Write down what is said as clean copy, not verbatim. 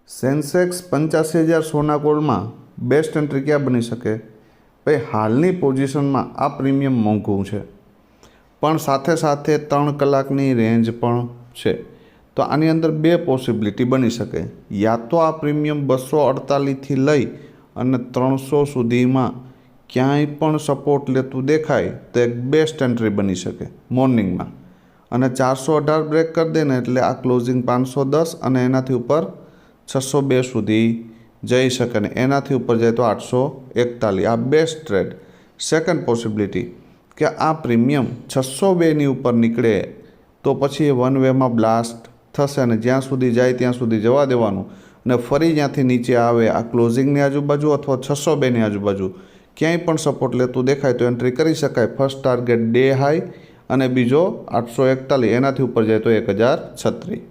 Sensex 85,000 સોના કોલમાં best entry ક્યાં બની શકે? ભાઈ હાલની પોઝિશનમાં આ પ્રીમિયમ મોંઘું છે, પણ સાથે સાથે 3 કલાકની રેન્જ પણ છે. તો આની અંદર બે પોસિબિલિટી બની શકે. યા તો આ પ્રીમિયમ 248થી લઈ અને 300 સુધીમાં ક્યાંય પણ સપોર્ટ લેતું દેખાય તો એક બેસ્ટ એન્ટ્રી બની શકે મોર્નિંગમાં, અને 418 બ્રેક કરી દે ને એટલે આ ક્લોઝિંગ 510 અને એનાથી ઉપર 602 સુધી જઈ શકે, અને એનાથી ઉપર જાય તો 841. આ બેસ્ટ ટ્રેડ. સેકન્ડ પોસિબિલિટી કે આ પ્રીમિયમ 602ની ઉપર નીકળે તો પછી એ વન વેમાં બ્લાસ્ટ થશે અને જ્યાં સુધી જાય ત્યાં સુધી જવા દેવાનું, અને ફરી જ્યાંથી નીચે આવે આ ક્લોઝિંગની આજુબાજુ અથવા 602ની આજુબાજુ ક્યાંય પણ સપોર્ટ લેતું દેખાય તો એન્ટ્રી કરી શકાય. ફર્સ્ટ ટાર્ગેટ ડે હાઈ અને બીજો 841, એનાથી ઉપર જાય તો 1036.